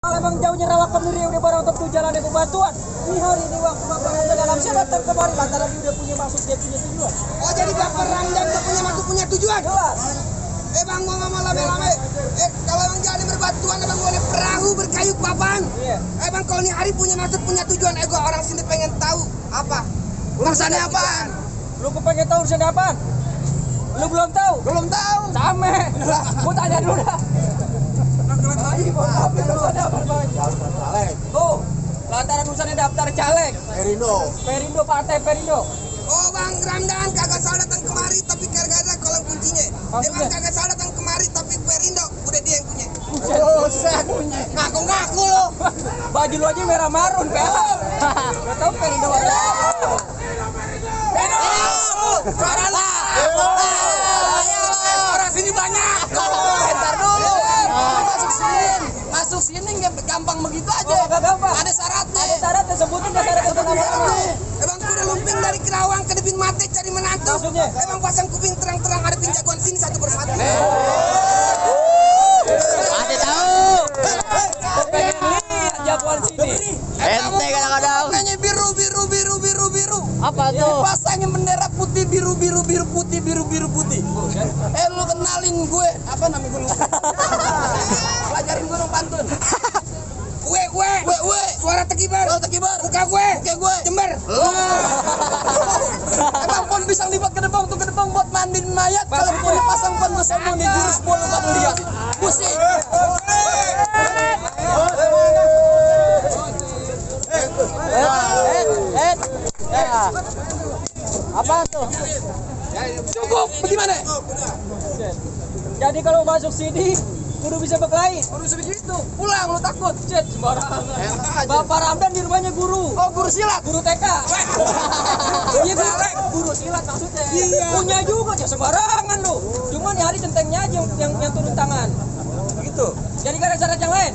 Emang jauhnya rawak pendiri udah barang untuk jalan dengan bantuan. Ini hari ini waktu Bapak Ramdan dalam saya datang kemari lantaran dia udah punya maksud, dia punya tujuan. Oh jadi Bapak Ramdan punya maksud, punya tujuan? Jelas. Bang mau ngomong lame-lame. Kalau emang jalan berbatuan, bang boleh perahu berkayu papan. Iya. Bang kalau ini hari punya maksud, punya tujuan. Gua orang sini pengen tahu apa urusannya apaan? Lu pengen tahu urusannya apaan? Lu belum tahu? Belum tahu. Sama. Gua tanya dulu dah. Tuh, lantaran urusannya daftar caleg. Perindo, Partai Perindo. Oh Bang Ramdan kagak salah datang kemari tapi gara-gara kolam kuncinya. Bang kagak salah datang kemari tapi Perindo udah dia yang punya. Oh, saya punya. Ngaku-ngaku lo. Baju lu aja merah marun, Pak. Gak tahu Perindo ada. Suara lah. Orang sini banyak. Bentar dulu. Masuk sini nggak gampang begitu aja. Oh, gak gampang. Ada syaratnya. Ada syaratnya, sebutin gak syaratnya nama-nama. Emang kuda lumping dari Kerawang ke Debin Mate cari menantu. Maksudnya? Emang pasang kuping terang-terang ada jagoan sini satu persatu. Ada tahu. Pengen lihat jagoan sini. Ente kadang-kadang. Makanya biru. Apa tuh? Pasangnya bendera putih biru putih. Lu kenalin gue apa namanya gue lupa. Pelajarin gue dong pantun. Gue. Suara tekibar. Muka gue. Jember. Emang pon pisang lipat ke depan buat mandiin mayat. Kalau pun dipasang pon bersama nih jurus pon buat lihat. Pusing. Apa tuh? Cukup. Bagaimana? Jadi kalau masuk sini kudu bisa berkelahi. Harus begitu. Pulang lu takut. Cet, sembarangan. Bapak Ramdan di rumahnya guru. Oh guru silat. Guru TK. Iya guru silat maksudnya. Iya. Punya juga ya sembarangan lu. Cuman ya hari centengnya aja yang turun tangan. Begitu. Jadi gak ada syarat yang lain.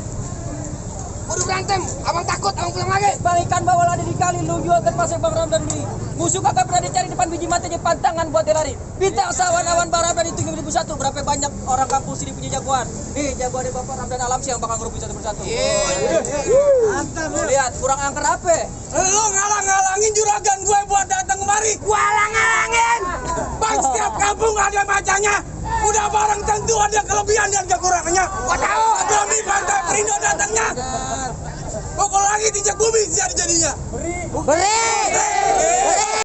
Udah berantem. Abang takut. Abang pulang lagi. Bang ikan bawal ada di kali lu jual terpasang Bang Ramdan beli. Musuh kagak pernah dicari depan biji matanya pantangan buat dia lari. Bintang sawan-awan Bang Ramdan itu 2001. Berapa banyak orang kampung sini punya jagoan. Nih jagoan dari Bapak Ramdan Alam sih yang bakal ngerubuh satu persatu. Mantap. Lihat kurang angker apa? Lu ngalang-ngalangin juragan gue buat datang kemari. Gua halang-halangin. Bang setiap kampung ada macanya. Udah barang tentu ada kelebihan dan kekurangannya. Gua tahu. Demi Partai Perindo datangnya. Pokok lagi tidak bumi jadinya. Beri.